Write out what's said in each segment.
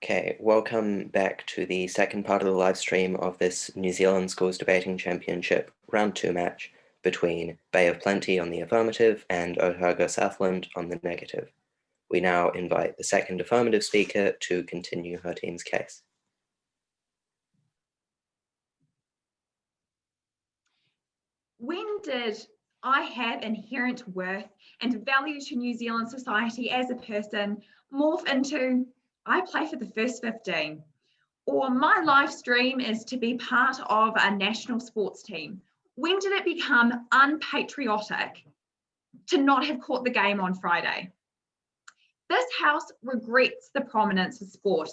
Okay, welcome back to the second part of the live stream of this New Zealand Schools Debating Championship Round 2 match between Bay of Plenty on the affirmative and Otago-Southland on the negative. We now invite the second affirmative speaker to continue her team's case. When did I have inherent worth and value to New Zealand society as a person morph into I play for the first 15, or my life dream is to be part of a national sports team? When did it become unpatriotic to not have caught the game on Friday? This House regrets the prominence of sport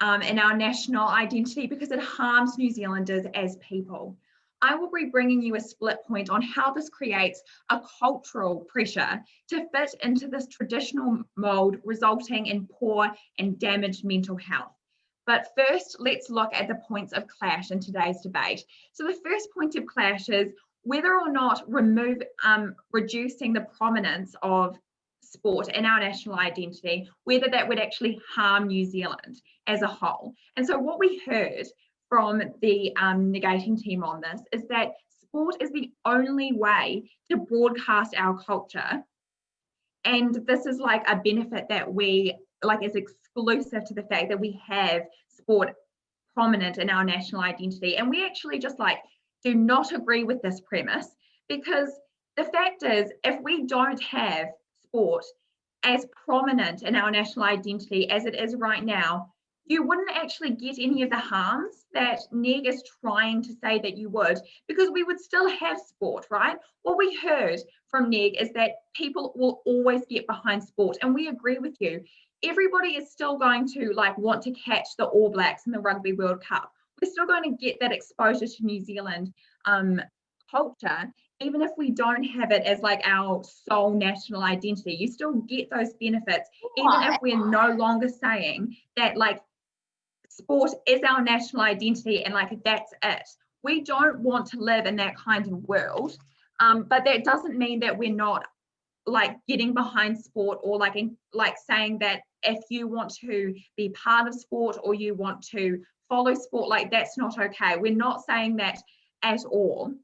in our national identity because it harms New Zealanders as people. I will be bringing you a split point on how this creates a cultural pressure to fit into this traditional mold, resulting in poor and damaged mental health. But first, let's look at the points of clash in today's debate. So the first point of clash is whether or not reducing the prominence of sport in our national identity, whether that would actually harm New Zealand as a whole. And so what we heard from the negating team on this is that sport is the only way to broadcast our culture. And this is like a benefit that we like is exclusive to the fact that we have sport prominent in our national identity. And we actually just like do not agree with this premise, because the fact is, if we don't have sport as prominent in our national identity as it is right now, you wouldn't actually get any of the harms that Neg is trying to say that you would, because we would still have sport, right? What we heard from Neg is that people will always get behind sport, and we agree with you. Everybody is still going to like want to catch the All Blacks in the Rugby World Cup. We're still going to get that exposure to New Zealand culture, even if we don't have it as like our sole national identity. You still get those benefits, even if we're no longer saying that like sport is our national identity and like that's it. We don't want to live in that kind of world, but that doesn't mean that we're not like getting behind sport, or like saying that if you want to be part of sport or you want to follow sport, like that's not okay. We're not saying that at all.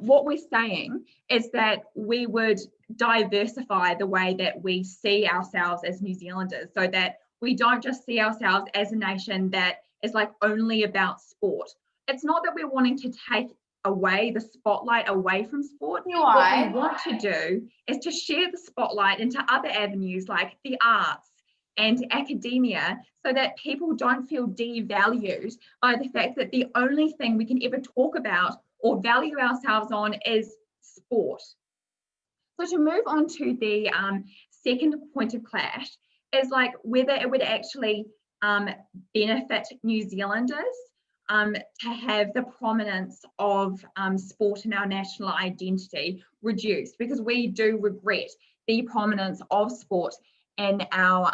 What we're saying is that we would diversify the way that we see ourselves as New Zealanders, so that we don't just see ourselves as a nation that is like only about sport. It's not that we're wanting to take away the spotlight away from sport. What we want to do is to share the spotlight into other avenues like the arts and academia, so that people don't feel devalued by the fact that the only thing we can ever talk about or value ourselves on is sport. So to move on to the second point of clash is like whether it would actually benefit New Zealanders to have the prominence of sport in our national identity reduced, because we do regret the prominence of sport in our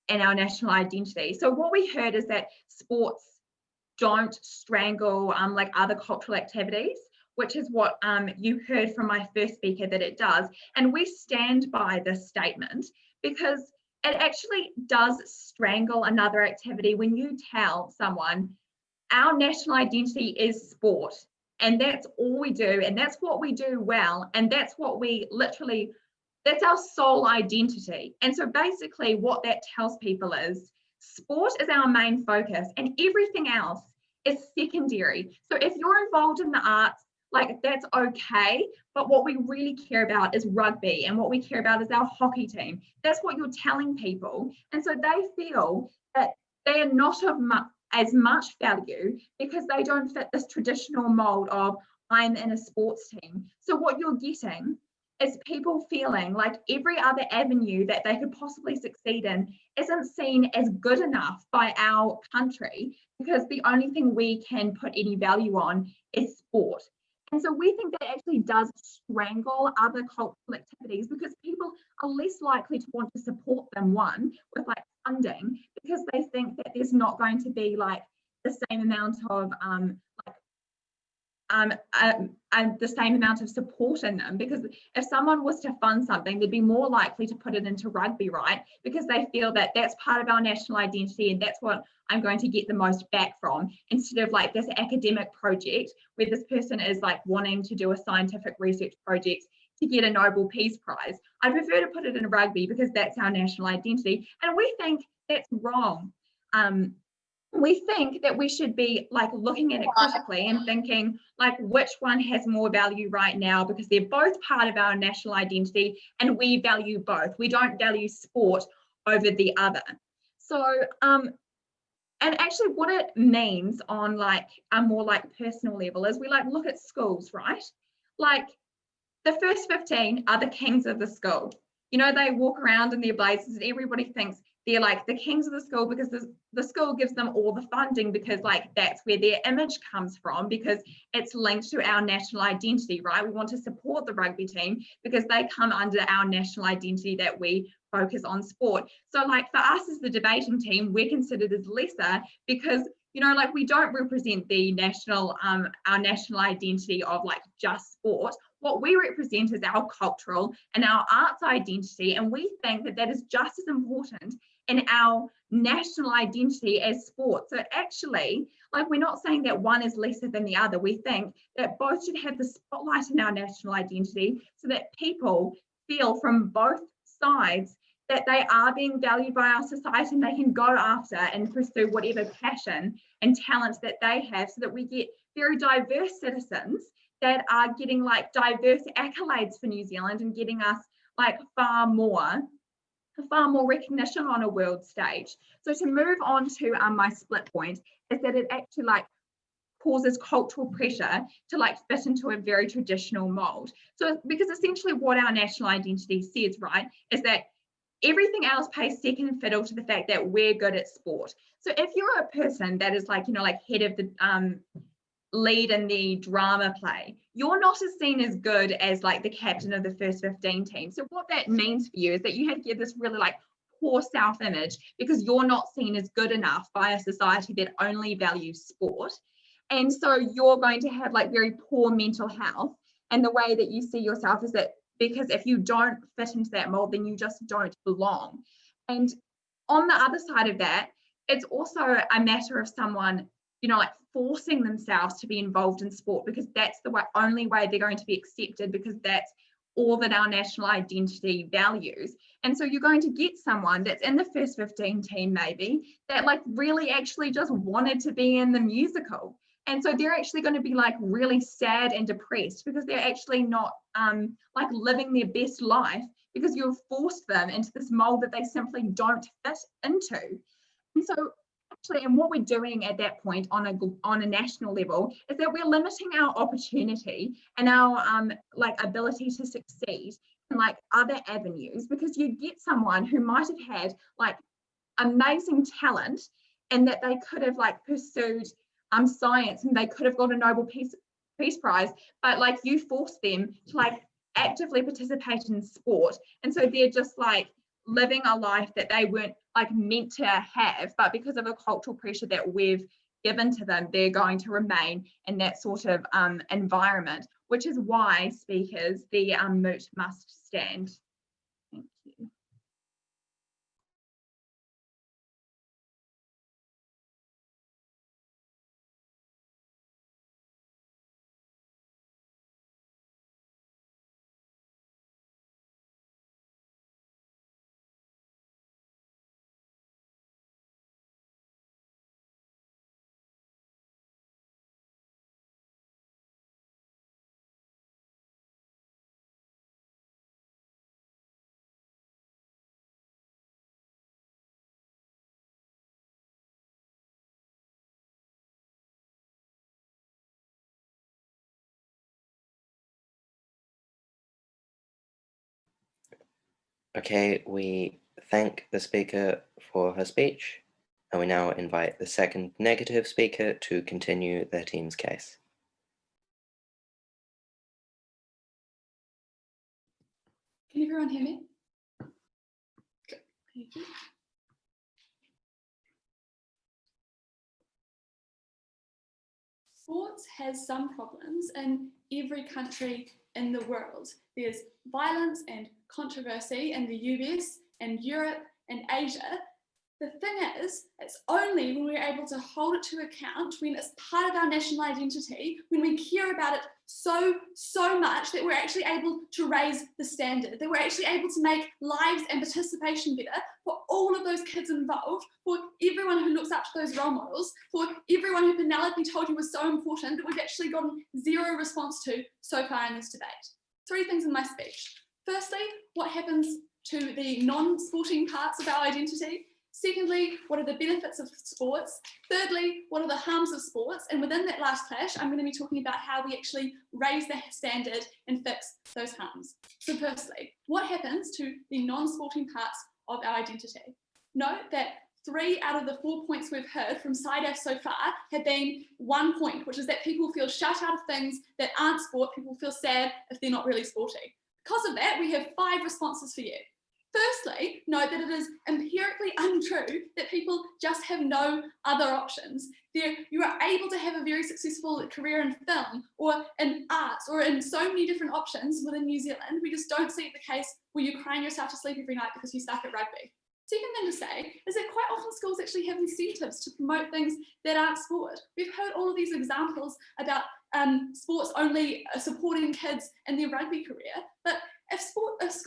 national identity. So what we heard is that sports don't strangle like other cultural activities, which is what you heard from my first speaker that it does. And we stand by this statement, because it actually does strangle another activity when you tell someone our national identity is sport, and that's all we do, and that's what we do well, and that's what we literally, that's our sole identity. And so basically what that tells people is sport is our main focus and everything else is secondary. So if you're involved in the arts, like that's okay, but what we really care about is rugby, and what we care about is our hockey team. That's what you're telling people. And so they feel that they are not of as much value because they don't fit this traditional mold of I'm in a sports team. So what you're getting is people feeling like every other avenue that they could possibly succeed in isn't seen as good enough by our country, because the only thing we can put any value on is sport. And so we think that actually does strangle other cultural activities, because people are less likely to want to support them, one, with like funding, because they think that there's not going to be like the same amount of like the same amount of support in them, because if someone was to fund something, they'd be more likely to put it into rugby, right? Because they feel that that's part of our national identity and that's what I'm going to get the most back from, instead of like this academic project where this person is like wanting to do a scientific research project to get a Nobel Peace Prize. I prefer to put it in rugby because that's our national identity, and we think that's wrong. We think that we should be like looking at it critically and thinking like which one has more value right now, because they're both part of our national identity and we value both. We don't value sport over the other. So and actually what it means on like a more like personal level is we like look at schools, right? Like the first 15 are the kings of the school. You know, they walk around in their blazers and everybody thinks they're like the kings of the school because the school gives them all the funding, because like that's where their image comes from, because it's linked to our national identity, right? We want to support the rugby team because they come under our national identity that we focus on sport. So like for us as the debating team, we're considered as lesser because, you know, like we don't represent the national, our national identity of like just sport. What we represent is our cultural and our arts identity, and we think that that is just as important in our national identity as sport. So actually, like we're not saying that one is lesser than the other. We think that both should have the spotlight in our national identity so that people feel from both sides that they are being valued by our society and they can go after and pursue whatever passion and talents that they have, so that we get very diverse citizens that are getting like diverse accolades for New Zealand and getting us like far more recognition on a world stage. So to move on to my split point is that it actually like causes cultural pressure to like fit into a very traditional mold. So because essentially what our national identity says, right, is that everything else pays second fiddle to the fact that we're good at sport. So if you're a person that is like, you know, like head of the lead in the drama play, you're not as seen as good as like the captain of the first 15 team. So what that means for you is that you have to get this really like poor self-image because you're not seen as good enough by a society that only values sport. And so you're going to have like very poor mental health. And the way that you see yourself is that because if you don't fit into that mold, then you just don't belong. And on the other side of that, it's also a matter of someone, you know, like forcing themselves to be involved in sport because that's the only way they're going to be accepted, because that's all that our national identity values. And so you're going to get someone that's in the first 15 team maybe that like really actually just wanted to be in the musical. And so they're actually going to be like really sad and depressed because they're actually not like living their best life because you've forced them into this mold that they simply don't fit into. And so actually, and what we're doing at that point on a national level is that we're limiting our opportunity and our like ability to succeed in like other avenues, because you get someone who might have had like amazing talent and that they could have like pursued science and they could have got a Nobel Peace Prize, but like you force them to like actively participate in sport, and so they're just like living a life that they weren't like meant to have, but because of a cultural pressure that we've given to them, they're going to remain in that sort of environment, which is why, speakers, the moot must stand. Thank you. Okay, we thank the speaker for her speech, and we now invite the second negative speaker to continue their team's case. Can everyone hear me? Thank you. Sports has some problems in every country in the world. There's violence and controversy in the US and Europe and Asia. The thing is, it's only when we're able to hold it to account, when it's part of our national identity, when we care about it so much that we're actually able to raise the standard, that we're actually able to make lives and participation better for all of those kids involved, for everyone who looks up to those role models, for everyone who Penelope told you was so important that we've actually gotten zero response to so far in this debate. 3 things in my speech. Firstly, what happens to the non-sporting parts of our identity? Secondly, what are the benefits of sports? Thirdly, what are the harms of sports? And within that last clash, I'm going to be talking about how we actually raise the standard and fix those harms. So firstly, what happens to the non-sporting parts of our identity? Note that 3 out of the 4 points we've heard from SIDAF so far have been 1 point, which is that people feel shut out of things that aren't sport. People feel sad if they're not really sporty. Because of that, we have 5 responses for you. Firstly, note that it is empirically untrue that people just have no other options. You are able to have a very successful career in film or in arts or in so many different options within New Zealand. We just don't see it the case where you're crying yourself to sleep every night because you suck at rugby. Second thing to say is that quite often schools actually have incentives to promote things that aren't sport. We've heard all of these examples about sports only supporting kids in their rugby career, but if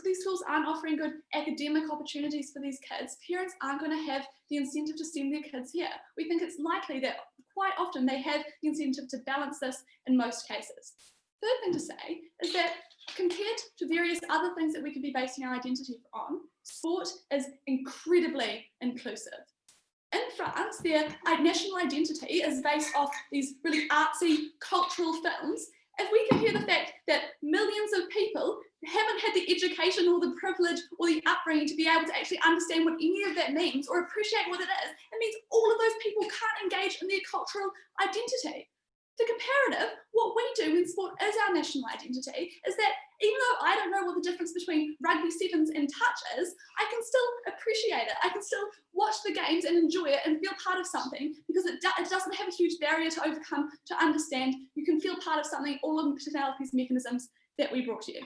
these schools aren't offering good academic opportunities for these kids, parents aren't going to have the incentive to send their kids here. We think it's likely that quite often they have the incentive to balance this in most cases. Third thing to say is that compared to various other things that we could be basing our identity on, sport is incredibly inclusive. In France, their national identity is based off these really artsy cultural films. If we compare the fact that millions of people haven't had the education or the privilege or the upbringing to be able to actually understand what any of that means or appreciate what it is, it means all of those people can't engage in their cultural identity. The comparative, what we do when sport is our national identity, is that even though I don't know what the difference between rugby sevens and touch is, I can still appreciate it. I can still watch the games and enjoy it and feel part of something because it doesn't have a huge barrier to overcome to understand. You can feel part of something, all of the personalities mechanisms that we brought to you.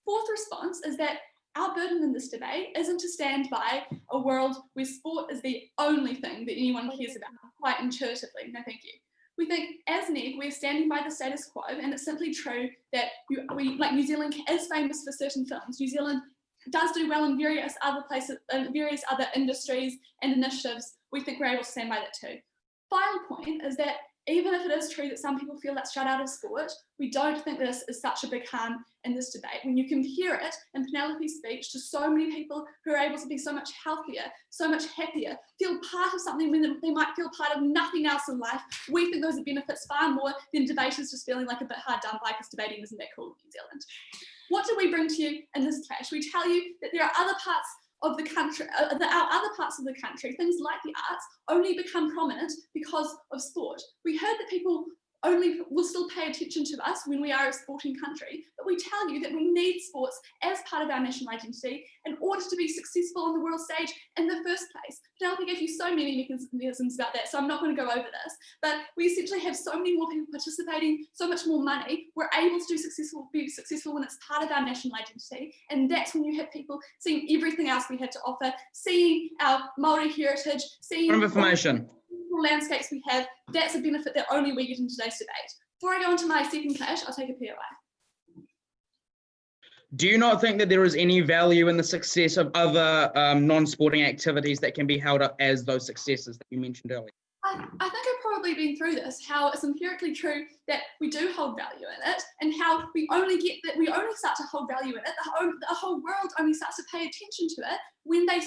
Fourth response is that our burden in this debate isn't to stand by a world where sport is the only thing that anyone cares about, quite intuitively. No, thank you. We think, as NEG, we're standing by the status quo, and it's simply true that New Zealand is famous for certain films. New Zealand does do well in various other places, various other industries and initiatives. We think we're able to stand by that too. Final point is that even if it is true that some people feel that's shut out of sport, we don't think this is such a big harm in this debate. When you compare it in Penelope's speech to so many people who are able to be so much healthier, so much happier, feel part of something when they might feel part of nothing else in life, we think those are benefits far more than debaters just feeling like a bit hard done by because debating isn't that cool in New Zealand. What do we bring to you in this clash? We tell you that there are other parts of the country, our other parts of the country, things like the arts, only become prominent because of sport. We heard that people only will still pay attention to us when we are a sporting country, but we tell you that we need sports as part of our national identity in order to be successful on the world stage in the first place. Penelope gave you so many mechanisms about that, so I'm not going to go over this, but we essentially have so many more people participating, so much more money. We're able to be successful when it's part of our national identity, and that's when you have people seeing everything else we have to offer, seeing our Māori heritage, seeing information. Landscapes we have. That's a benefit that only we get in today's debate. Before I go into my second clash, I'll take a POI. Do you not think that there is any value in the success of other non-sporting activities that can be held up as those successes that you mentioned earlier? I think I've probably been through this, how it's empirically true that we do hold value in it, and how we only start to hold value in it, the whole world only starts to pay attention to it when they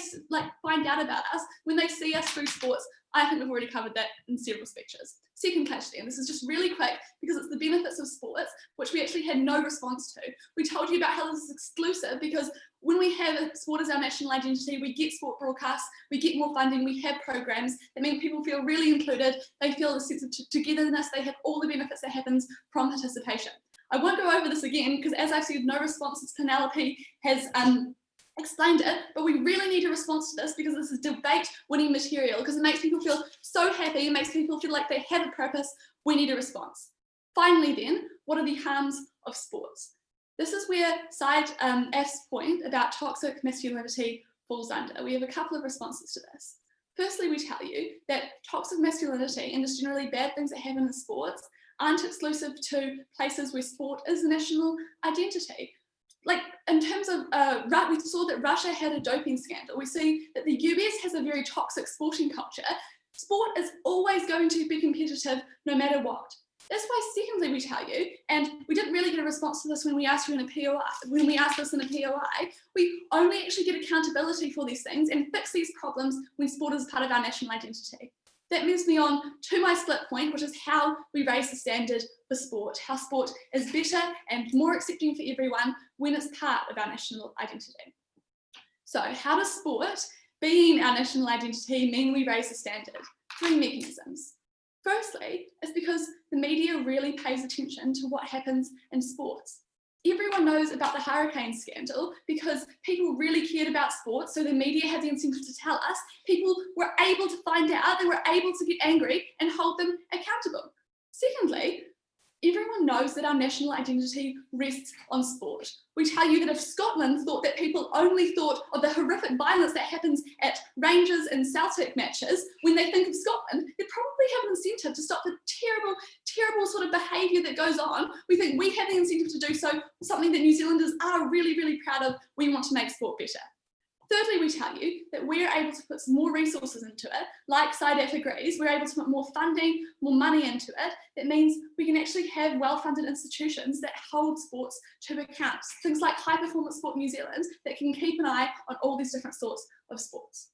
find out about us, when they see us through sports. I think we've already covered that in several speeches. Second clash then, this is just really quick because it's the benefits of sports, which we actually had no response to. We told you about how this is exclusive because when we have sport as our national identity, we get sport broadcasts, we get more funding, we have programs that mean people feel really included, they feel a sense of togetherness, they have all the benefits that happens from participation. I won't go over this again because, as I've said, no responses Penelope has explained it, but we really need a response to this because this is debate-winning material, because it makes people feel so happy, it makes people feel like they have a purpose. We need a response. Finally then, what are the harms of sports? This is where F's point about toxic masculinity falls under. We have a couple of responses to this. Firstly, we tell you that toxic masculinity and just generally bad things that happen in sports aren't exclusive to places where sport is a national identity. Like in terms of, we saw that Russia had a doping scandal. We see that the US has a very toxic sporting culture. Sport is always going to be competitive no matter what. That's why, secondly, we tell you, and we didn't really get a response to this when we asked you in a POI, when we asked this in a POI, we only actually get accountability for these things and fix these problems when sport is part of our national identity. That moves me on to my split point, which is how we raise the standard for sport, how sport is better and more accepting for everyone when it's part of our national identity. So how does sport being our national identity mean we raise the standard? 3 mechanisms. Firstly, it's because the media really pays attention to what happens in sports. Everyone knows about the hurricane scandal because people really cared about sports, so the media had the incentive to tell us. People were able to find out, they were able to get angry and hold them accountable. Secondly, everyone knows that our national identity rests on sport. We tell you that if Scotland thought that people only thought of the horrific violence that happens at Rangers and Celtic matches, when they think of Scotland, they probably have an incentive to stop the terrible, terrible sort of behaviour that goes on. We think we have the incentive to do so, something that New Zealanders are really, really proud of. We want to make sport better. Thirdly, we tell you that we're able to put some more resources into it, like SciDef agrees, we're able to put more funding, more money into it. That means we can actually have well-funded institutions that hold sports to account. Things like High Performance Sport New Zealand that can keep an eye on all these different sorts of sports.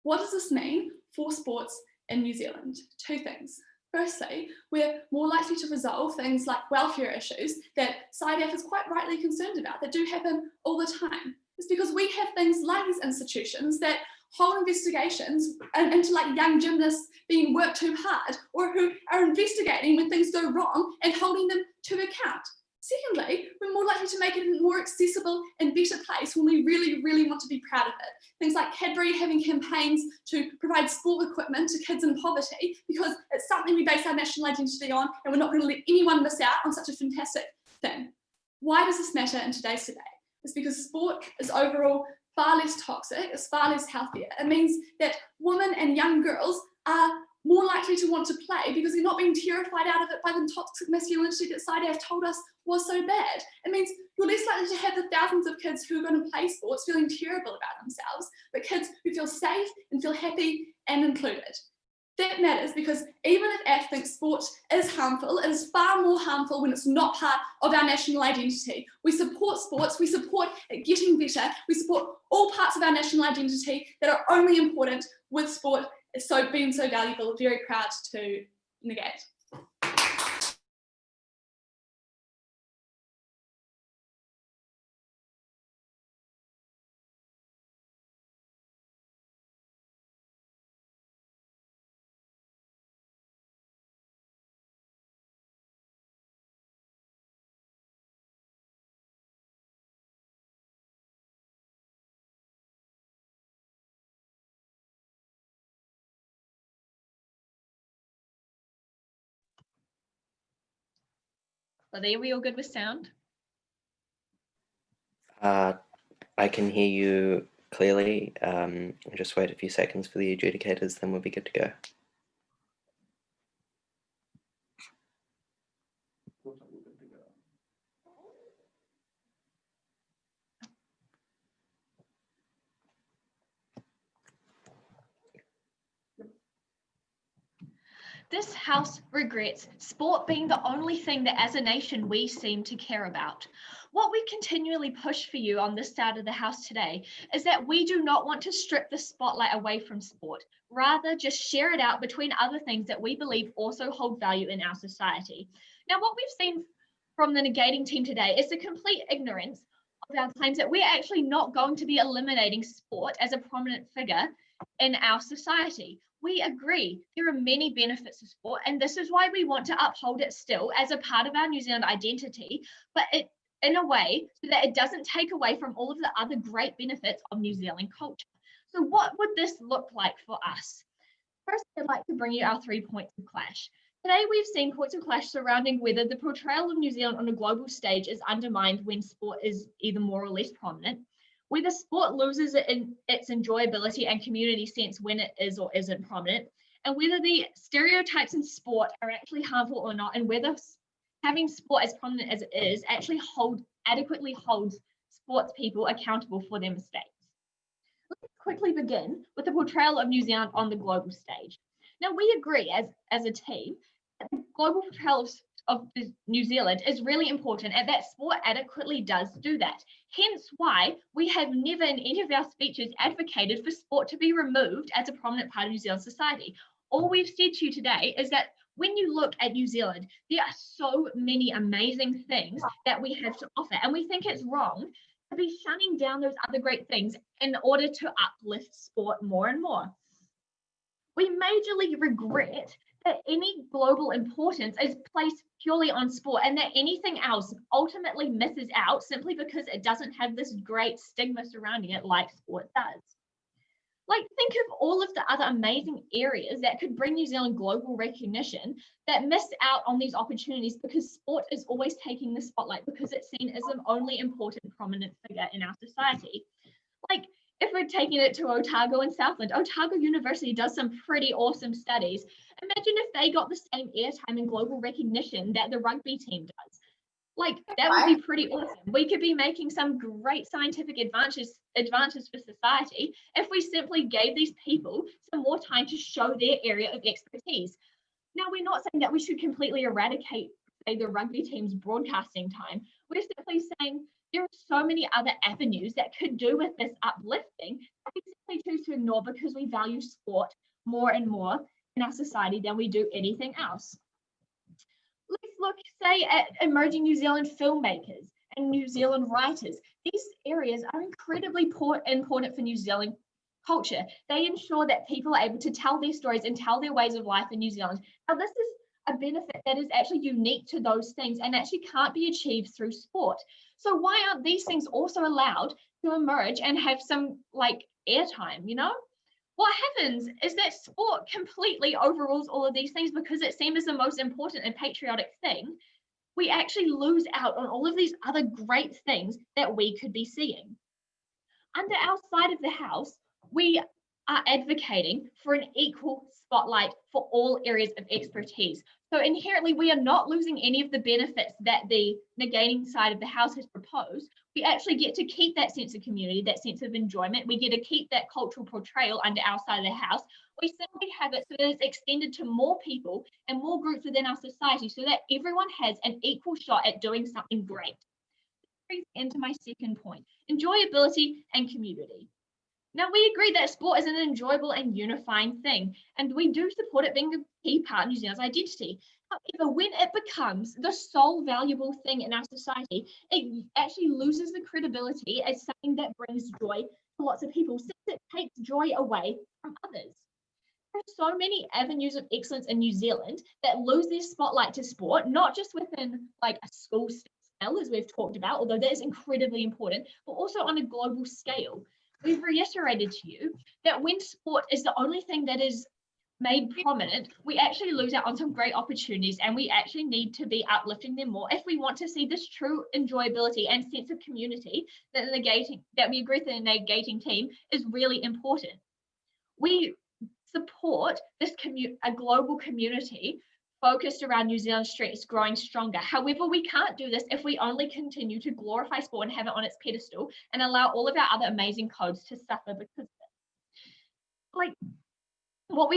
What does this mean for sports in New Zealand? 2 things. Firstly, we're more likely to resolve things like welfare issues that SciDef is quite rightly concerned about, that do happen all the time. It's because we have things like these institutions that hold investigations into like young gymnasts being worked too hard, or who are investigating when things go wrong and holding them to account. Secondly, we're more likely to make it a more accessible and better place when we really, really want to be proud of it. Things like Cadbury having campaigns to provide sport equipment to kids in poverty, because it's something we base our national identity on, and we're not going to let anyone miss out on such a fantastic thing. Why does this matter in today's debate? It's because sport is overall far less toxic, it's far less healthier. It means that women and young girls are more likely to want to play because they're not being terrified out of it by the toxic masculinity that SciDef told us was so bad. It means you're less likely to have the thousands of kids who are going to play sports feeling terrible about themselves, but kids who feel safe and feel happy and included. That matters because even if F thinks sport is harmful, it is far more harmful when it's not part of our national identity. We support sports, we support it getting better, we support all parts of our national identity that are only important with sport being so valuable. Very proud to negate. Are we all good with sound? I can hear you clearly. Just wait a few seconds for the adjudicators, then we'll be good to go. This House regrets sport being the only thing that as a nation we seem to care about. What we continually push for you on this side of the House today is that we do not want to strip the spotlight away from sport, rather just share it out between other things that we believe also hold value in our society. Now, what we've seen from the negating team today is the complete ignorance of our claims that we're actually not going to be eliminating sport as a prominent figure in our society. We agree there are many benefits to sport, and this is why we want to uphold it still as a part of our New Zealand identity, but it in a way so that it doesn't take away from all of the other great benefits of New Zealand culture. So what would this look like for us? First, I'd like to bring you our 3 points of clash. Today, we've seen points of clash surrounding whether the portrayal of New Zealand on a global stage is undermined when sport is either more or less prominent, whether sport loses in its enjoyability and community sense when it is or isn't prominent, and whether the stereotypes in sport are actually harmful or not, and whether having sport as prominent as it is actually adequately holds sports people accountable for their mistakes. Let's quickly begin with the portrayal of New Zealand on the global stage. Now, we agree as a team that the global portrayal of New Zealand is really important and that sport adequately does do that. Hence why we have never in any of our speeches advocated for sport to be removed as a prominent part of New Zealand society. All we've said to you today is that when you look at New Zealand, there are so many amazing things that we have to offer, and we think it's wrong to be shunning down those other great things in order to uplift sport more and more. We majorly regret that any global importance is placed purely on sport and that anything else ultimately misses out simply because it doesn't have this great stigma surrounding it like sport does. Like, think of all of the other amazing areas that could bring New Zealand global recognition that miss out on these opportunities because sport is always taking the spotlight because it's seen as an only important prominent figure in our society. Like, if we're taking it to Otago and Southland, Otago University does some pretty awesome studies. Imagine if they got the same airtime and global recognition that the rugby team does. Like, that would be pretty awesome. We could be making some great scientific advances for society if we simply gave these people some more time to show their area of expertise. Now, we're not saying that we should completely eradicate, say, the rugby team's broadcasting time. We're simply saying there are so many other avenues that could do with this uplifting that we simply choose to ignore because we value sport more and more in our society than we do anything else. Let's look, say, at emerging New Zealand filmmakers and New Zealand writers. These areas are incredibly important for New Zealand culture. They ensure that people are able to tell their stories and tell their ways of life in New Zealand. Now, this is a benefit that is actually unique to those things and actually can't be achieved through sport. So why aren't these things also allowed to emerge and have some like airtime, you know? What happens is that sport completely overrules all of these things because it seems as the most important and patriotic thing. We actually lose out on all of these other great things that we could be seeing. Under our side of the house, we are advocating for an equal spotlight for all areas of expertise. So inherently, we are not losing any of the benefits that the negating side of the house has proposed. We actually get to keep that sense of community, that sense of enjoyment. We get to keep that cultural portrayal under our side of the house. We simply have it so that it's extended to more people and more groups within our society so that everyone has an equal shot at doing something great. This brings into my second point, enjoyability and community. Now, we agree that sport is an enjoyable and unifying thing, and we do support it being a key part of New Zealand's identity. However, when it becomes the sole valuable thing in our society, it actually loses the credibility as something that brings joy to lots of people, since it takes joy away from others. There are so many avenues of excellence in New Zealand that lose their spotlight to sport, not just within like a school scale, as we've talked about, although that is incredibly important, but also on a global scale. We've reiterated to you that when sport is the only thing that is made prominent, we actually lose out on some great opportunities, and we actually need to be uplifting them more if we want to see this true enjoyability and sense of community that we agree that the negating team is really important. We support this a global community focused around New Zealand's strengths growing stronger. However, we can't do this if we only continue to glorify sport and have it on its pedestal and allow all of our other amazing codes to suffer because of it. Like, what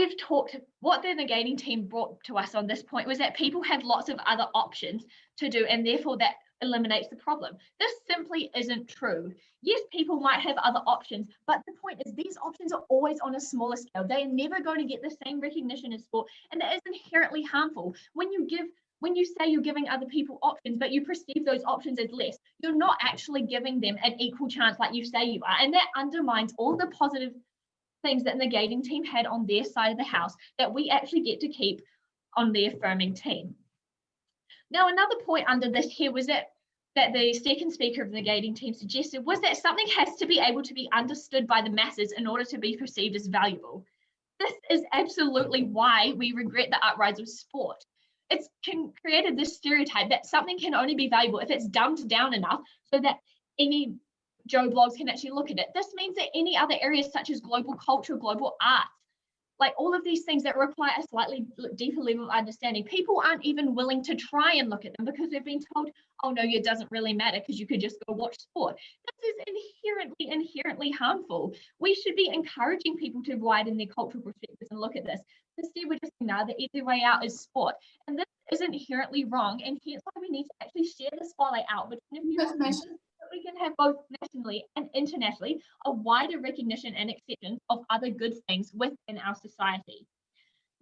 the negating team brought to us on this point was that people have lots of other options to do, and therefore that eliminates the problem. This simply isn't true. Yes, people might have other options, but the point is these options are always on a smaller scale. They are never going to get the same recognition as sport, and that is inherently harmful. When you say you're giving other people options, but you perceive those options as less, you're not actually giving them an equal chance like you say you are, and that undermines all the positive things that the negating team had on their side of the house that we actually get to keep on the affirming team. Now, another point under this here was that that the second speaker of the negating team suggested was that something has to be able to be understood by the masses in order to be perceived as valuable. This is absolutely why we regret the uprise of sport. It's created this stereotype that something can only be valuable if it's dumbed down enough so that any Joe Blogs can actually look at it. This means that any other areas such as global culture, global art, like all of these things that require a slightly deeper level of understanding, people aren't even willing to try and look at them because they've been told, oh no, it doesn't really matter because you could just go watch sport. This is inherently harmful. We should be encouraging people to widen their cultural perspectives and look at this. Instead, we're just saying, no, the easy way out is sport. And this is inherently wrong, and hence why we need to actually share the spotlight out between nations, so we can have both nationally and internationally a wider recognition and acceptance of other good things within our society.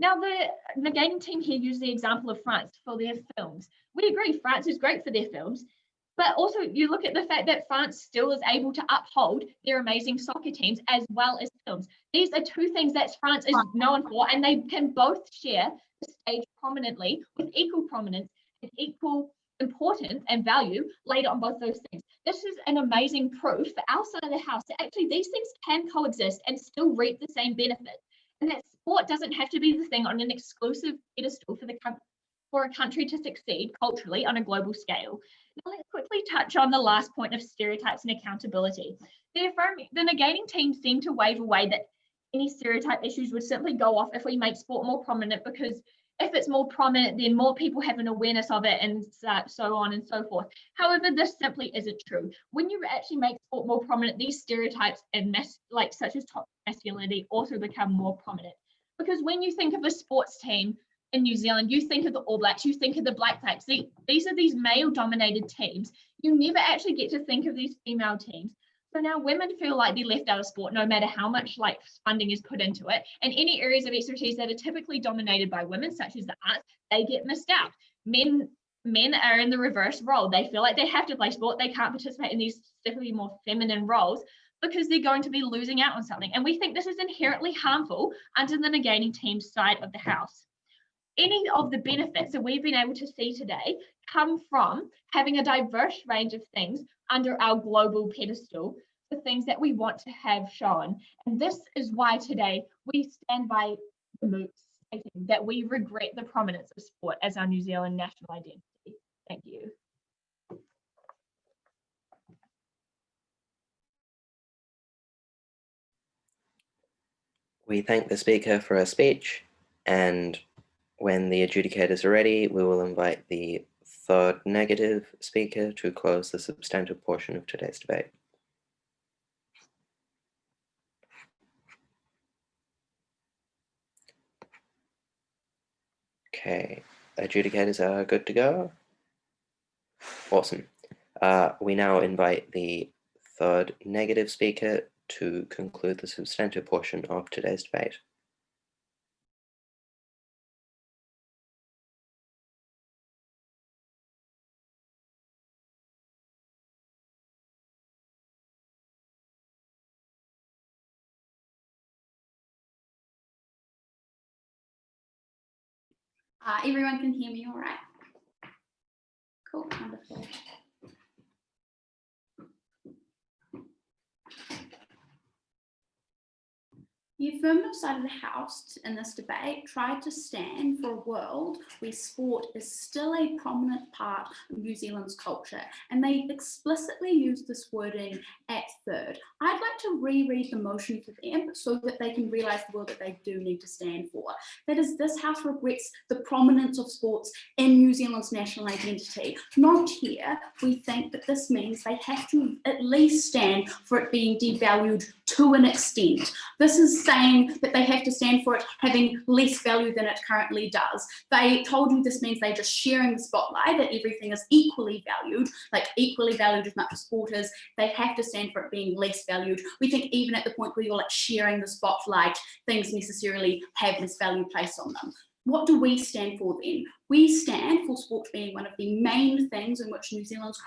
Now, the negating team here used the example of France for their films. We agree France is great for their films, but also you look at the fact that France still is able to uphold their amazing soccer teams as well as films. These are two things that France is known for, and they can both share the stage prominently with equal prominence and equal importance and value laid on both those things. This is an amazing proof for our side of the house that actually these things can coexist and still reap the same benefits, and that sport doesn't have to be the thing on an exclusive pedestal for a country to succeed culturally on a global scale. Now let's quickly touch on the last point of stereotypes and accountability. The negating team seemed to wave away that any stereotype issues would simply go off if we make sport more prominent, because if it's more prominent, then more people have an awareness of it and so on and so forth. However, this simply isn't true. When you actually make sport more prominent, these stereotypes and such as toxic masculinity also become more prominent. Because when you think of a sports team in New Zealand, you think of the All Blacks, you think of the Black Caps. These are these male-dominated teams. You never actually get to think of these female teams. So now women feel like they're left out of sport no matter how much funding is put into it. And any areas of expertise that are typically dominated by women, such as the arts, they get missed out. Men are in the reverse role. They feel like they have to play sport. They can't participate in these typically more feminine roles because they're going to be losing out on something. And we think this is inherently harmful under the negating team's side of the house. Any of the benefits that we've been able to see today come from having a diverse range of things under our global pedestal, the things that we want to have shown. And this is why today we stand by the MOOC stating that we regret the prominence of sport as our New Zealand national identity. Thank you. We thank the speaker for her speech, and when the adjudicators are ready, we will invite the third negative speaker to close the substantive portion of today's debate. Okay, adjudicators are good to go. Awesome. We now invite the third negative speaker to conclude the substantive portion of today's debate. Everyone can hear me all right? Cool, wonderful. The affirmative side of the House in this debate tried to stand for a world where sport is still a prominent part of New Zealand's culture, and they explicitly used this wording at third. I'd like to reread the motion for them so that they can realise the world that they do need to stand for. That is, this House regrets the prominence of sports in New Zealand's national identity. Not here, we think that this means they have to at least stand for it being devalued to an extent. This is saying that they have to stand for it having less value than it currently does. They told you this means they're just sharing the spotlight, that everything is equally valued, like equally valued as much as sport is. They have to stand for it being less valued. We think even at the point where you're like sharing the spotlight, things necessarily have this value placed on them. What do we stand for then? We stand for sport being one of the main things in which New Zealand's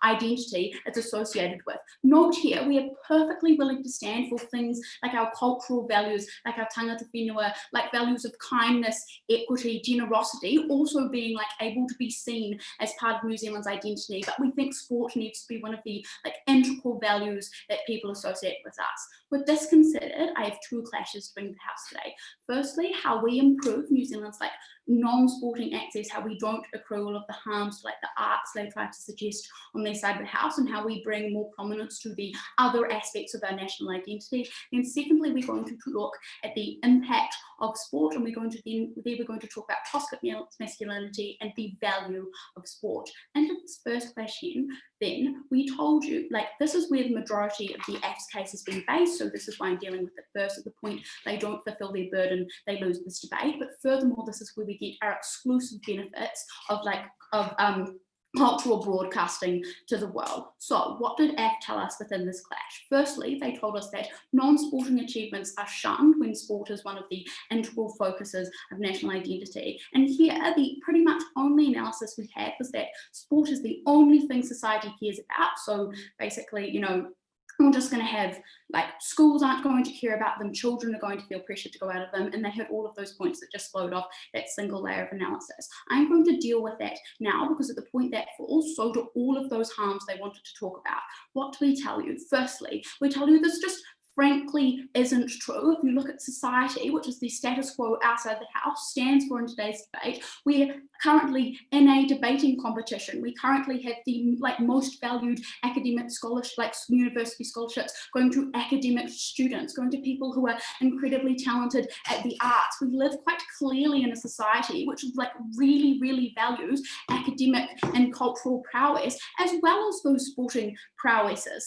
identity is associated with. Note here, we are perfectly willing to stand for things like our cultural values, like our tangata whenua, like values of kindness, equity, generosity, also being able to be seen as part of New Zealand's identity. But we think sport needs to be one of the integral values that people associate with us. With this considered, I have two clashes to bring to the house today. Firstly, how we improve New Zealand's non-sporting access, how we don't accrue all of the harms to the arts they try to suggest on their side of the house, and how we bring more prominence to the other aspects of our national identity. And secondly, we're going to look at the impact of sport, and we're going to talk about toxic masculinity and the value of sport. Into this first question, then we told you this is where the majority of the AFS case has been based, so this is why I'm dealing with it first. At the point they don't fulfill their burden, they lose this debate. But furthermore, this is where we get our exclusive benefits of cultural broadcasting to the world. So what did AF tell us within this clash? Firstly, they told us that non-sporting achievements are shunned when sport is one of the integral focuses of national identity. And here, the pretty much only analysis we had was that sport is the only thing society cares about. So basically, we're just going to have schools aren't going to care about them, children are going to feel pressure to go out of them, and they had all of those points that just flowed off that single layer of analysis. I'm going to deal with that now because at the point that falls, so do all of those harms they wanted to talk about. What do we tell you? Firstly, we tell you this just frankly isn't true. If you look at society, which is the status quo outside the house, stands for in today's debate, we're currently in a debating competition. We currently have the most valued academic scholarship, university scholarships going to academic students, going to people who are incredibly talented at the arts. We live quite clearly in a society which really, really values academic and cultural prowess as well as those sporting prowesses.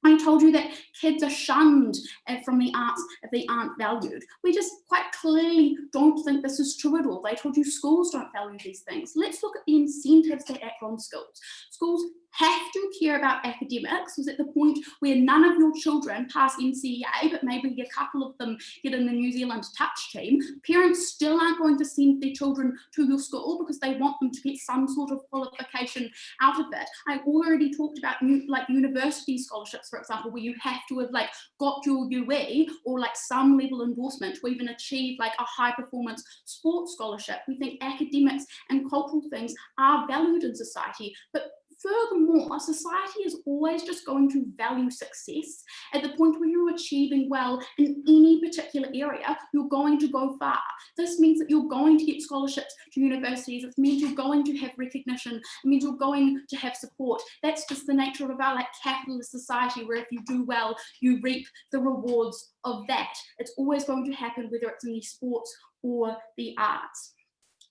I told you that kids are shunned from the arts if they aren't valued. We just quite clearly don't think this is true at all. They told you schools don't value these things. Let's look at the incentives that act on schools. Schools have to care about academics. Was at the point where none of your children pass NCEA, but maybe a couple of them get in the New Zealand touch team, parents still aren't going to send their children to your school because they want them to get some sort of qualification out of it. I already talked about university scholarships, for example, where you have to have got your UE or some level endorsement to even achieve a high performance sports scholarship. We think academics and cultural things are valued in society, but furthermore, society is always just going to value success. At the point where you're achieving well in any particular area, you're going to go far. This means that you're going to get scholarships to universities. It means you're going to have recognition. It means you're going to have support. That's just the nature of our capitalist society, where if you do well, you reap the rewards of that. It's always going to happen, whether it's in the sports or the arts.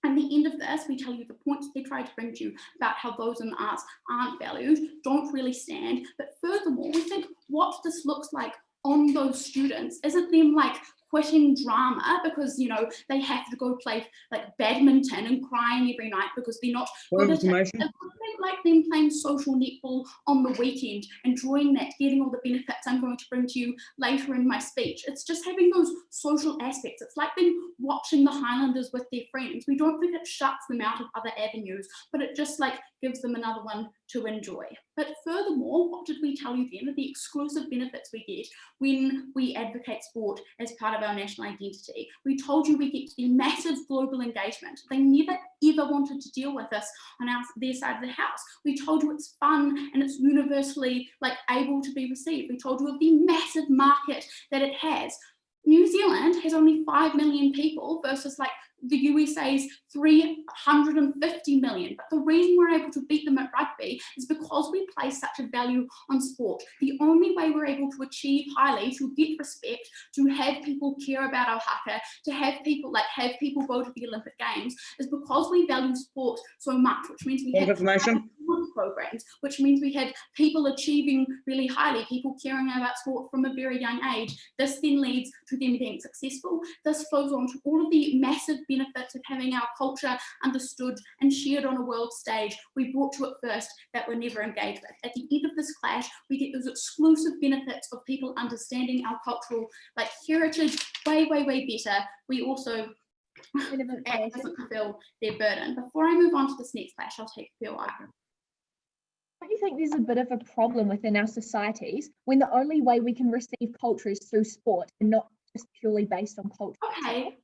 At the end of this, we tell you the points they tried to bring to you about how those in the arts aren't valued, don't really stand. But furthermore, we think what this looks like on those students isn't them quitting drama because they have to go play badminton and crying every night because they're not good at it. It's like them playing social netball on the weekend, enjoying that, getting all the benefits I'm going to bring to you later in my speech. It's just having those social aspects. It's like them watching the Highlanders with their friends. We don't think it shuts them out of other avenues, but it just gives them another one to enjoy. But furthermore, what did we tell you then? The exclusive benefits we get when we advocate sport as part of our national identity. We told you we get the massive global engagement. They never ever wanted to deal with us on their side of the house. We told you it's fun and it's universally able to be received. We told you of the massive market that it has. New Zealand has only 5 million people versus the USA's 350 million. But the reason we're able to beat them at rugby is because we place such a value on sport. The only way we're able to achieve highly, to get respect, to have people care about our haka, to have people go to the Olympic Games, is because we value sport so much, which means we have programs, which means we had people achieving really highly, people caring about sport from a very young age. This then leads to them being successful. This flows on to all of the massive benefits of having our culture understood and shared on a world stage. We brought to it first that we're never engaged with. At the end of this clash, we get those exclusive benefits of people understanding our cultural heritage way, way, way better. We also Relevant That creation. doesn't fulfill their burden. Before I move on to this next clash, I'll take Phil. Don't you think there's a bit of a problem within our societies when the only way we can receive culture is through sport and not just purely based on culture? Okay,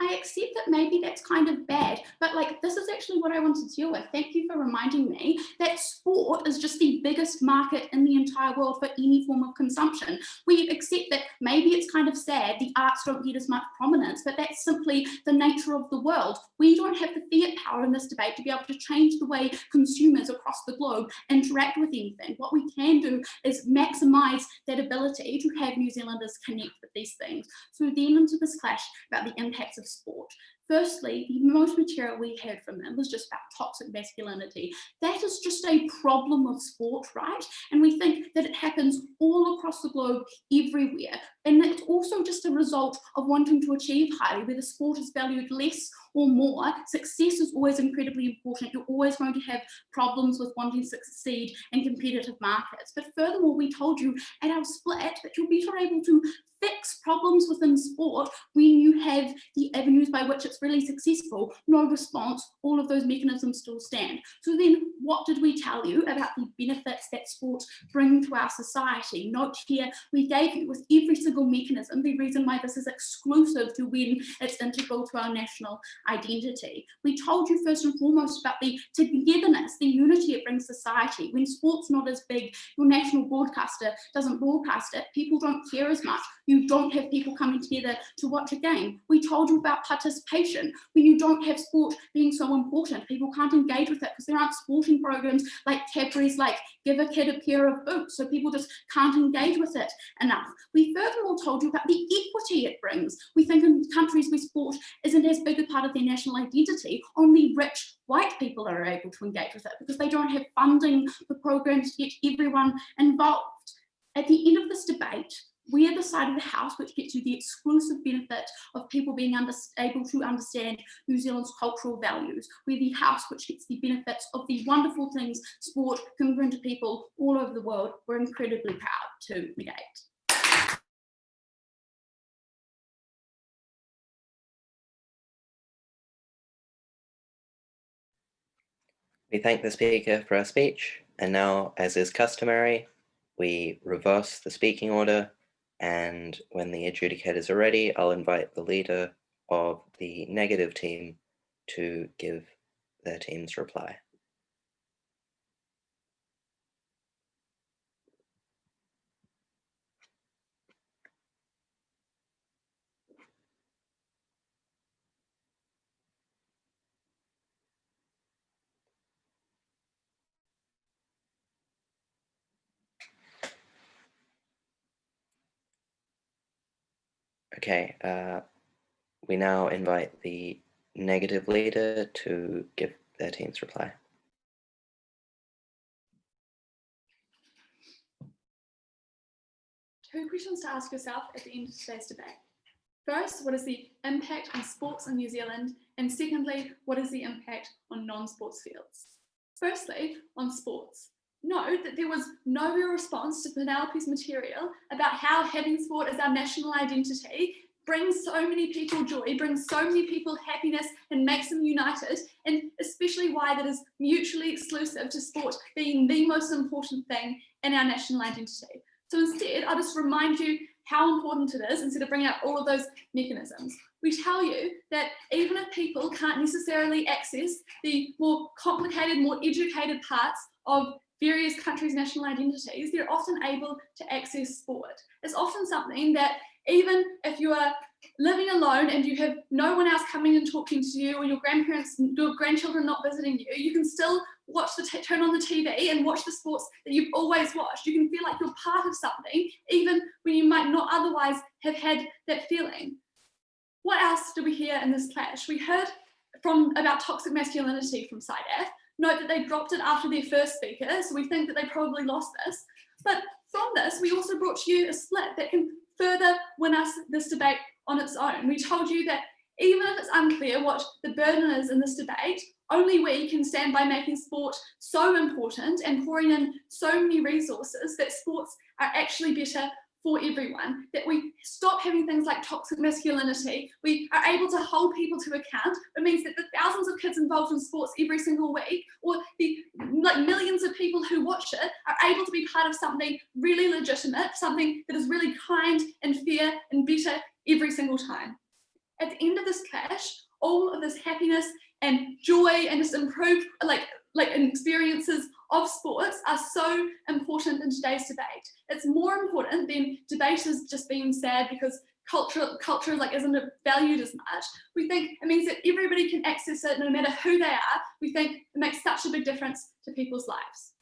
I accept that maybe that's kind of bad, but like this is actually what I want to deal with. Thank you for reminding me that sport is just the biggest market in the entire world for any form of consumption. We accept that maybe it's kind of sad the arts don't get as much prominence, but that's simply the nature of the world. We don't have the fiat power in this debate to be able to change the way consumers across the globe interact with anything. What we can do is maximize that ability to have New Zealanders connect with these things. So then into this clash about the impacts of sport. Firstly, the most material we heard from them was just about toxic masculinity. That is just a problem of sport, right? And we think that it happens all across the globe, everywhere. And it's also just a result of wanting to achieve highly, whether sport is valued less or more. Success is always incredibly important. You're always going to have problems with wanting to succeed in competitive markets. But furthermore, we told you at our split that you're better able to fix problems within sport when you have the avenues by which it's really successful. No response, all of those mechanisms still stand. So then what did we tell you about the benefits that sport bring to our society? Note here, we gave you with every single mechanism the reason why this is exclusive to when it's integral to our national identity. We told you first and foremost about the togetherness, the unity it brings society. When sport's not as big, your national broadcaster doesn't broadcast it, people don't care as much. You don't have people coming together to watch a game. We told you about participation. When you don't have sport being so important, people can't engage with it because there aren't sporting programs like Cadbury's, like give a kid a pair of boots, so people just can't engage with it enough. We furthermore told you about the equity it brings. We think in countries where sport isn't as big a part of their national identity, only rich white people are able to engage with it because they don't have funding for programs to get everyone involved. At the end of this debate, we are the side of the house which gets you the exclusive benefit of people being able to understand New Zealand's cultural values. We're the house which gets the benefits of the wonderful things sport can bring to people all over the world. We're incredibly proud to negate. We thank the speaker for her speech, and now, as is customary, we reverse the speaking order, and when the adjudicators are ready, I'll invite the leader of the negative team to give their team's reply. Okay, we now invite the negative leader to give their team's reply. Two questions to ask yourself at the end of today's debate. First, what is the impact on sports in New Zealand? And secondly, what is the impact on non-sports fields? Firstly, on sports. Note that there was no real response to Penelope's material about how having sport as our national identity brings so many people joy, brings so many people happiness and makes them united, and especially why that is mutually exclusive to sport being the most important thing in our national identity. So instead, I'll just remind you how important it is instead of bringing up all of those mechanisms. We tell you that even if people can't necessarily access the more complicated, more educated parts of various countries' national identities, they're often able to access sport. It's often something that even if you are living alone and you have no one else coming and talking to you, or your grandparents, your grandchildren not visiting you, you can still watch turn on the TV and watch the sports that you've always watched. You can feel like you're part of something, even when you might not otherwise have had that feeling. What else do we hear in this clash? We heard about toxic masculinity from SIDAF. Note that they dropped it after their first speaker, so we think that they probably lost this. But from this, we also brought you a split that can further win us this debate on its own. We told you that even if it's unclear what the burden is in this debate, only we can stand by making sport so important and pouring in so many resources that sports are actually better for everyone, that we stop having things like toxic masculinity, we are able to hold people to account. It means that the thousands of kids involved in sports every single week, or the millions of people who watch it, are able to be part of something really legitimate, something that is really kind and fair and better every single time. At the end of this clash, all of this happiness and joy and this improved experiences of sports are so important in today's debate. It's more important than debate is just being sad because culture isn't valued as much. We think it means that everybody can access it no matter who they are. We think it makes such a big difference to people's lives.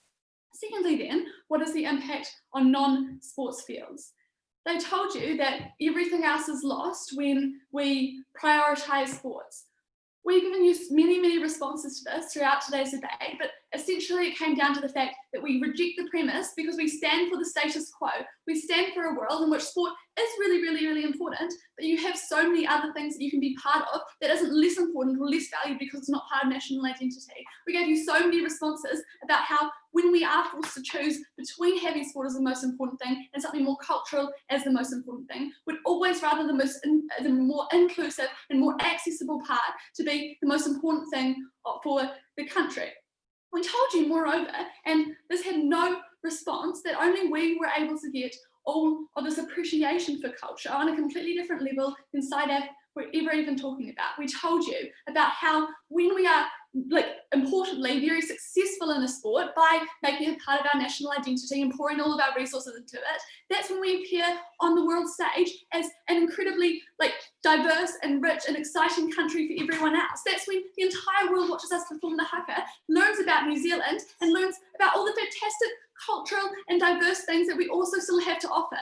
Secondly then, what is the impact on non-sports fields? They told you that everything else is lost when we prioritise sports. We've given you many responses to this throughout today's debate, but essentially it came down to the fact that we reject the premise because we stand for the status quo. We stand for a world in which sport is really important, but you have so many other things that you can be part of that isn't less important or less valued because it's not part of national identity. We gave you so many responses about how when we are forced to choose between having sport as the most important thing and something more cultural as the most important thing, we'd always rather the more inclusive and more accessible part to be the most important thing for the country. We told you, moreover, and this had no response, that only we were able to get all of this appreciation for culture on a completely different level than SciDAP were ever even talking about. We told you about how when we are, importantly, very successful in a sport by making it part of our national identity and pouring all of our resources into it, that's when we appear on the world stage as an incredibly diverse and rich and exciting country for everyone else. That's when the entire world watches us perform the haka, learns about New Zealand and learns about all the fantastic cultural and diverse things that we also still have to offer.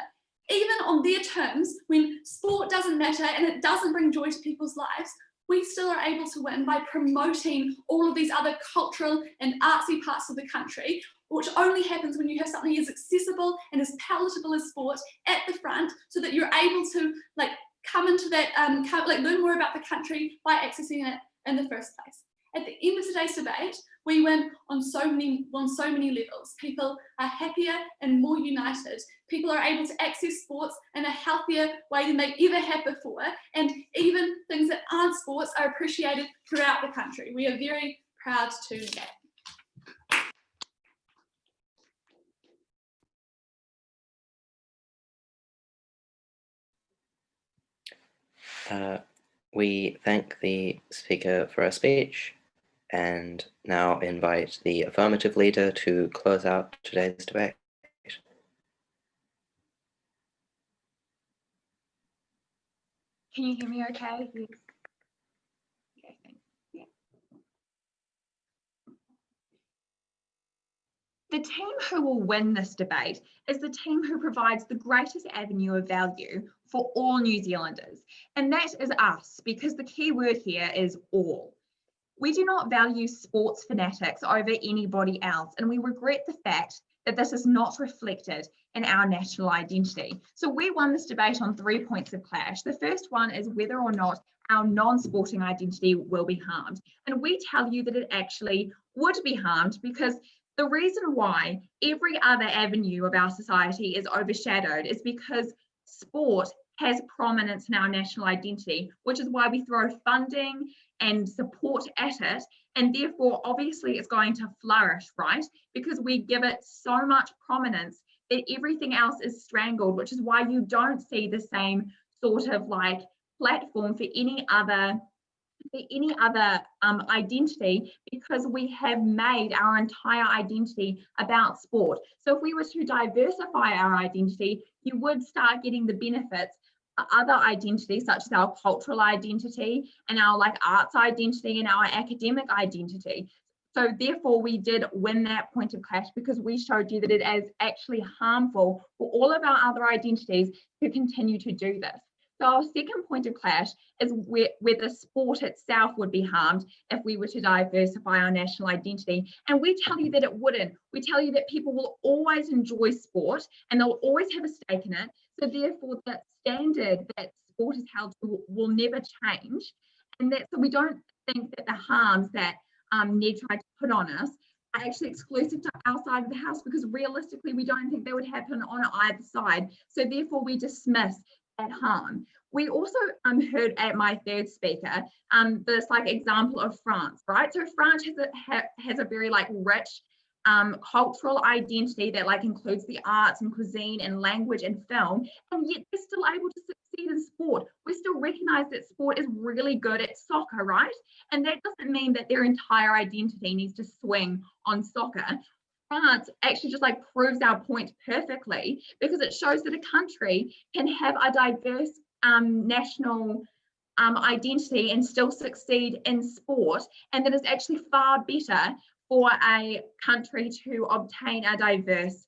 Even on their terms, when sport doesn't matter and it doesn't bring joy to people's lives, we still are able to win by promoting all of these other cultural and artsy parts of the country, which only happens when you have something as accessible and as palatable as sport at the front, so that you're able to come into that, learn more about the country by accessing it in the first place. At the end of today's debate, we win on so many levels. People are happier and more united. People are able to access sports in a healthier way than they ever have before. And even things that aren't sports are appreciated throughout the country. We are very proud to do that. We thank the speaker for her speech and now invite the affirmative leader to close out today's debate. Can you hear me okay? Yes. Okay, thanks. Yeah. The team who will win this debate is the team who provides the greatest avenue of value for all New Zealanders. And that is us, because the key word here is all. We do not value sports fanatics over anybody else, and we regret the fact that this is not reflected in our national identity. So we won this debate on 3 points of clash. The first one is whether or not our non-sporting identity will be harmed. And we tell you that it actually would be harmed, because the reason why every other avenue of our society is overshadowed is because sport has prominence in our national identity, which is why we throw funding and support at it, and therefore obviously it's going to flourish, right? Because we give it so much prominence that everything else is strangled, which is why you don't see the same sort of platform for any other identity, because we have made our entire identity about sport. So if we were to diversify our identity, you would start getting the benefits of other identities, such as our cultural identity and our arts identity and our academic identity. So therefore we did win that point of clash, because we showed you that it is actually harmful for all of our other identities to continue to do this. So our second point of clash is whether sport itself would be harmed if we were to diversify our national identity. And we tell you that it wouldn't. We tell you that people will always enjoy sport and they'll always have a stake in it. So therefore the standard that sport is held to will never change. And so we don't think that the harms that Ned tried to put on us are actually exclusive to our side of the house, because realistically we don't think they would happen on either side. So therefore we dismiss that harm. We also heard at my third speaker this like example of France, right? So France has a very like rich cultural identity that like includes the arts and cuisine and language and film, and yet they're still able to succeed in sport. We still recognize that sport is really good at soccer, right? And that doesn't mean that their entire identity needs to swing on soccer. France actually just like proves our point perfectly, because it shows that a country can have a diverse national identity and still succeed in sport, and that it's actually far better for a country to obtain a diverse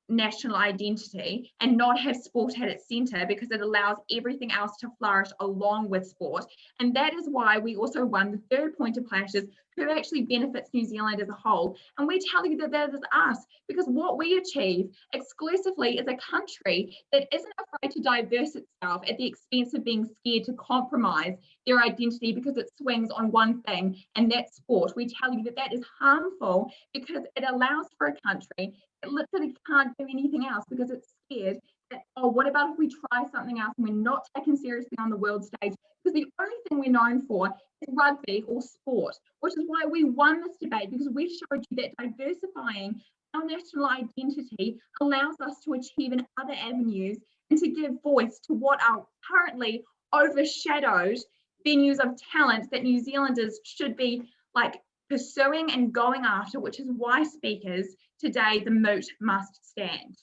national identity and not have sport at its centre, because it allows everything else to flourish along with sport. And that is why we also won the third point of clashes, who actually benefits New Zealand as a whole. And we tell you that that is us, because what we achieve exclusively is a country that isn't afraid to diverse itself at the expense of being scared to compromise their identity because it swings on one thing, and that's sport. We tell you that that is harmful because it allows for a country that literally can't do anything else because it's scared that, oh, what about if we try something else and we're not taken seriously on the world stage? Because the only thing we're known for is rugby or sport, which is why we won this debate, because we showed you that diversifying our national identity allows us to achieve in other avenues and to give voice to what are currently overshadowed venues of talent that New Zealanders should be like pursuing and going after, which is why speakers today, the moot must stand.